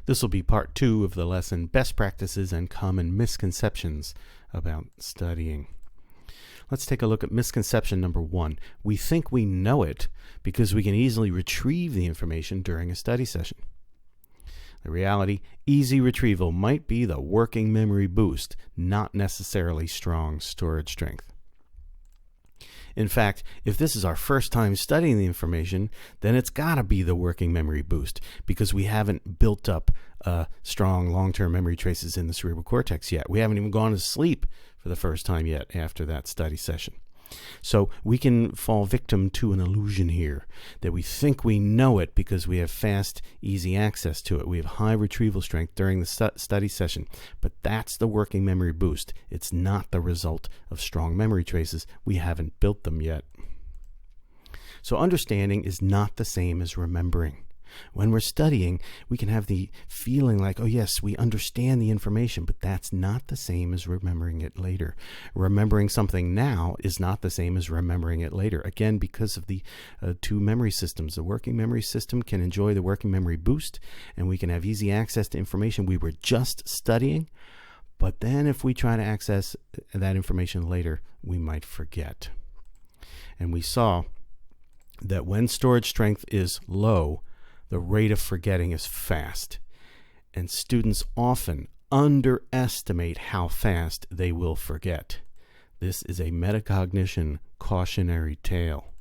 This will be part 2 of the lesson, Best Practices and Common Misconceptions about Studying. Let's take a look at misconception number 1. We think we know it because we can easily retrieve the information during a study session. The reality, easy retrieval might be the working memory boost, not necessarily strong storage strength. In fact, if this is our first time studying the information, then it's got to be the working memory boost because we haven't built up strong long-term memory traces in the cerebral cortex yet. We haven't even gone to sleep for the first time yet after that study session. So we can fall victim to an illusion here that we think we know it because we have fast, easy access to it. We have high retrieval strength during the study session, but that's the working memory boost. It's not the result of strong memory traces. We haven't built them yet. So understanding is not the same as remembering. When we're studying, we can have the feeling like, oh yes, we understand the information, but that's not the same as remembering it later. Remembering something now is not the same as remembering it later. Again, because of the two memory systems. The working memory system can enjoy the working memory boost, and we can have easy access to information we were just studying. But then if we try to access that information later, we might forget. And we saw that when storage strength is low, the rate of forgetting is fast, and students often underestimate how fast they will forget. This is a metacognition cautionary tale.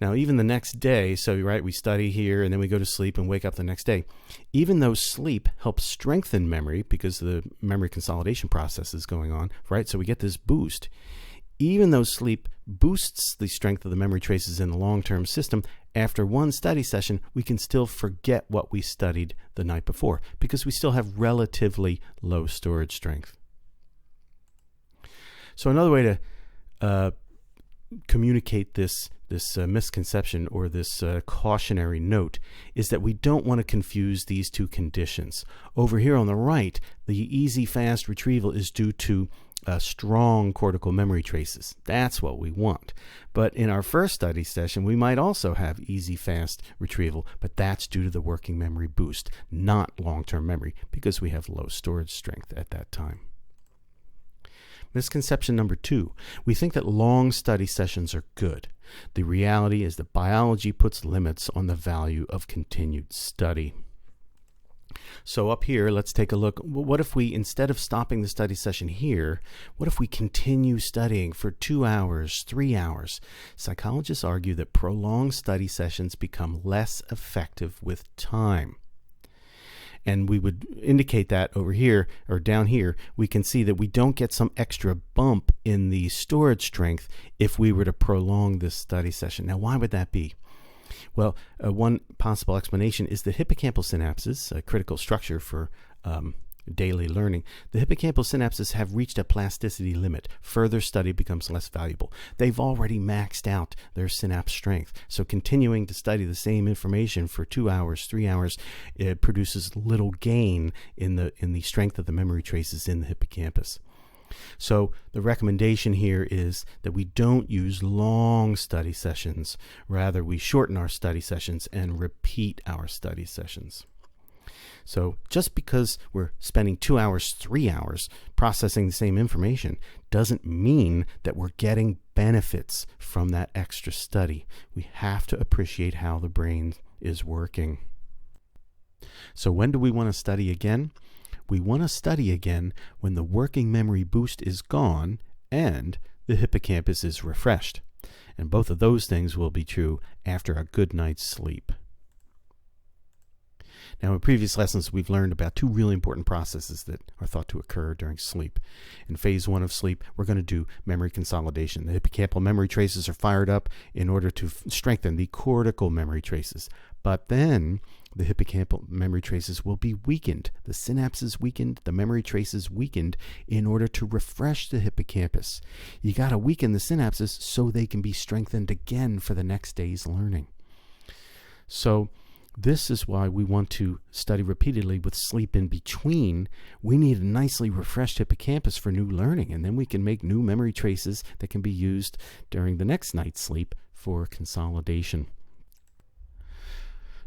Now, even the next day, so right, we study here and then we go to sleep and wake up the next day. Even though sleep helps strengthen memory because the memory consolidation process is going on, right? So we get this boost. Even though sleep boosts the strength of the memory traces in the long-term system, after one study session, we can still forget what we studied the night before because we still have relatively low storage strength. So another way to communicate this misconception or this cautionary note is that we don't want to confuse these two conditions. Over here on the right, the easy, fast retrieval is due to strong cortical memory traces. That's what we want. But in our first study session, we might also have easy, fast retrieval, but that's due to the working memory boost, not long-term memory, because we have low storage strength at that time. Misconception number 2, we think that long study sessions are good. The reality is that biology puts limits on the value of continued study. So up here, let's take a look. What if we, instead of stopping the study session here, what if we continue studying for 2 hours, 3 hours? Psychologists argue that prolonged study sessions become less effective with time. And we would indicate that over here, or down here, we can see that we don't get some extra bump in the storage strength if we were to prolong this study session. Now, why would that be? Well, one possible explanation is the hippocampal synapses, a critical structure for daily learning. The hippocampal synapses have reached a plasticity limit. Further study becomes less valuable. They've already maxed out their synapse strength. So continuing to study the same information for 2 hours, 3 hours, it produces little gain in the strength of the memory traces in the hippocampus. So the recommendation here is that we don't use long study sessions. Rather, we shorten our study sessions and repeat our study sessions. So just because we're spending 2 hours, 3 hours processing the same information doesn't mean that we're getting benefits from that extra study. We have to appreciate how the brain is working. So when do we want to study again? We want to study again when the working memory boost is gone and the hippocampus is refreshed. And both of those things will be true after a good night's sleep. Now, in previous lessons, we've learned about 2 really important processes that are thought to occur during sleep. In phase 1 of sleep, we're going to do memory consolidation. The hippocampal memory traces are fired up in order to strengthen the cortical memory traces. But then the hippocampal memory traces will be weakened. The synapses weakened, the memory traces weakened in order to refresh the hippocampus. You got to weaken the synapses so they can be strengthened again for the next day's learning. So this is why we want to study repeatedly with sleep in between. We need a nicely refreshed hippocampus for new learning, and then we can make new memory traces that can be used during the next night's sleep for consolidation.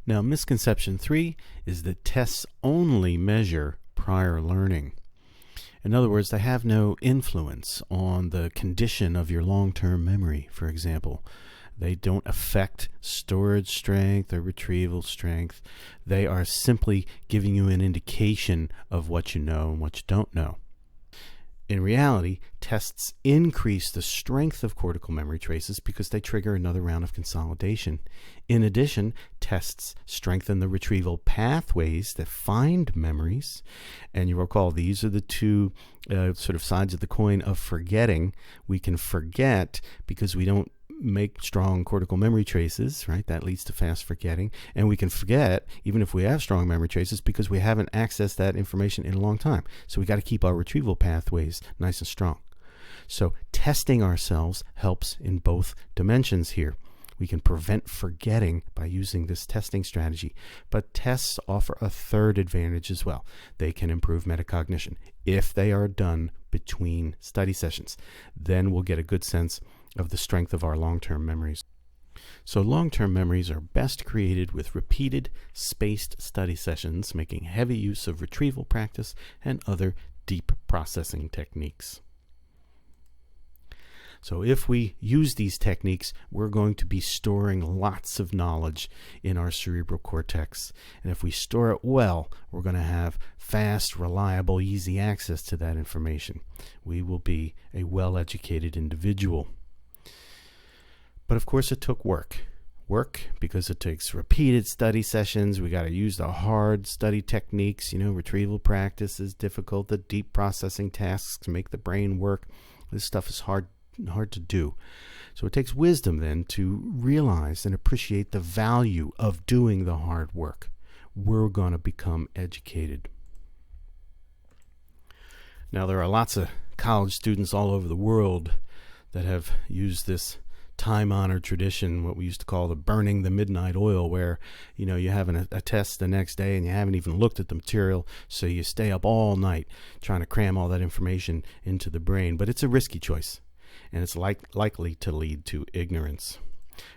Now, misconception 3 is that tests only measure prior learning. In other words, they have no influence on the condition of your long-term memory, for example. They don't affect storage strength or retrieval strength. They are simply giving you an indication of what you know and what you don't know. In reality, tests increase the strength of cortical memory traces because they trigger another round of consolidation. In addition, tests strengthen the retrieval pathways that find memories. And you recall, these are the two sort of sides of the coin of forgetting. We can forget because we don't make strong cortical memory traces, right? That leads to fast forgetting. And we can forget, even if we have strong memory traces, because we haven't accessed that information in a long time. So we got to keep our retrieval pathways nice and strong. So testing ourselves helps in both dimensions here. We can prevent forgetting by using this testing strategy. But tests offer a third advantage as well. They can improve metacognition if they are done between study sessions. Then we'll get a good sense of the strength of our long-term memories. So long-term memories are best created with repeated, spaced study sessions, making heavy use of retrieval practice and other deep processing techniques. So if we use these techniques, we're going to be storing lots of knowledge in our cerebral cortex. And if we store it well, we're going to have fast, reliable, easy access to that information. We will be a well-educated individual. But of course it took work. Because it takes repeated study sessions. We got to use the hard study techniques. Retrieval practice is difficult. The deep processing tasks make the brain work. This stuff is hard to do. So it takes wisdom then to realize and appreciate the value of doing the hard work. We're going to become educated. Now, there are lots of college students all over the world that have used this time-honored tradition, what we used to call the burning the midnight oil, where you have a test the next day and you haven't even looked at the material, so you stay up all night trying to cram all that information into the brain. But it's a risky choice, and it's likely to lead to ignorance,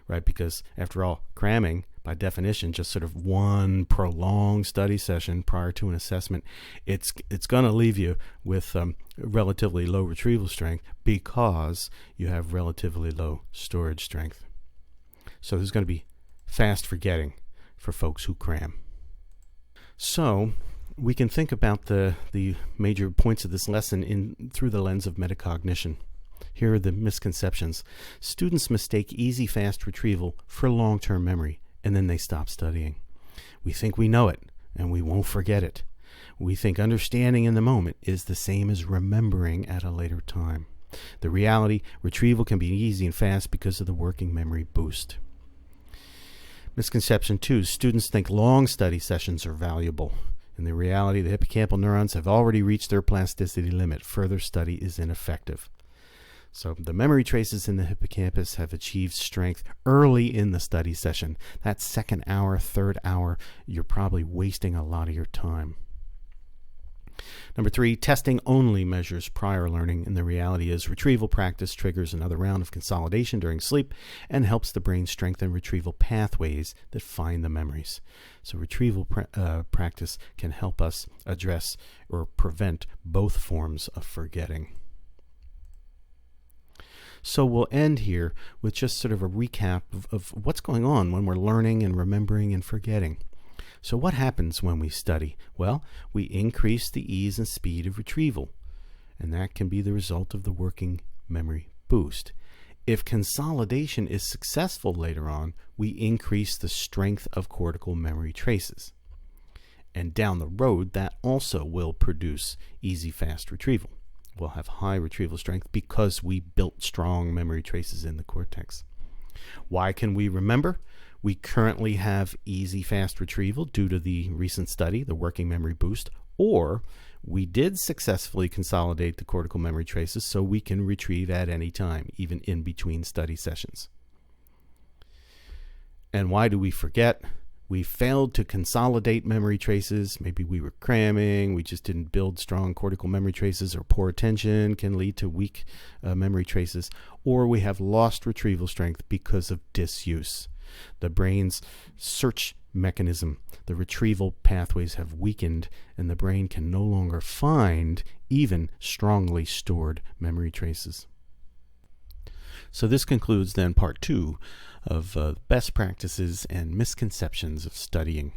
right? Because after all, cramming, by definition, just sort of one prolonged study session prior to an assessment, it's going to leave you with relatively low retrieval strength because you have relatively low storage strength. So there's going to be fast forgetting for folks who cram. So we can think about the major points of this lesson through the lens of metacognition. Here are the misconceptions. Students mistake easy, fast retrieval for long-term memory, and then they stop studying. We think we know it, and we won't forget it. We think understanding in the moment is the same as remembering at a later time. The reality, retrieval can be easy and fast because of the working memory boost. Misconception 2, students think long study sessions are valuable. In the reality, the hippocampal neurons have already reached their plasticity limit. Further study is ineffective. So the memory traces in the hippocampus have achieved strength early in the study session. That second hour, third hour, you're probably wasting a lot of your time. Number 3, testing only measures prior learning, and the reality is retrieval practice triggers another round of consolidation during sleep and helps the brain strengthen retrieval pathways that find the memories. So retrieval practice can help us address or prevent both forms of forgetting. So we'll end here with just sort of a recap of what's going on when we're learning and remembering and forgetting. So what happens when we study? Well, we increase the ease and speed of retrieval, and that can be the result of the working memory boost. If consolidation is successful later on, we increase the strength of cortical memory traces. And down the road, that also will produce easy, fast retrieval. We'll have high retrieval strength because we built strong memory traces in the cortex. Why can we remember? We currently have easy, fast retrieval due to the recent study, the working memory boost, or we did successfully consolidate the cortical memory traces so we can retrieve at any time, even in between study sessions. And why do we forget? We failed to consolidate memory traces. Maybe we were cramming. We just didn't build strong cortical memory traces, or poor attention can lead to weak memory traces. Or we have lost retrieval strength because of disuse. The brain's search mechanism, the retrieval pathways have weakened, and the brain can no longer find even strongly stored memory traces. So this concludes then part 2 of best practices and misconceptions of studying.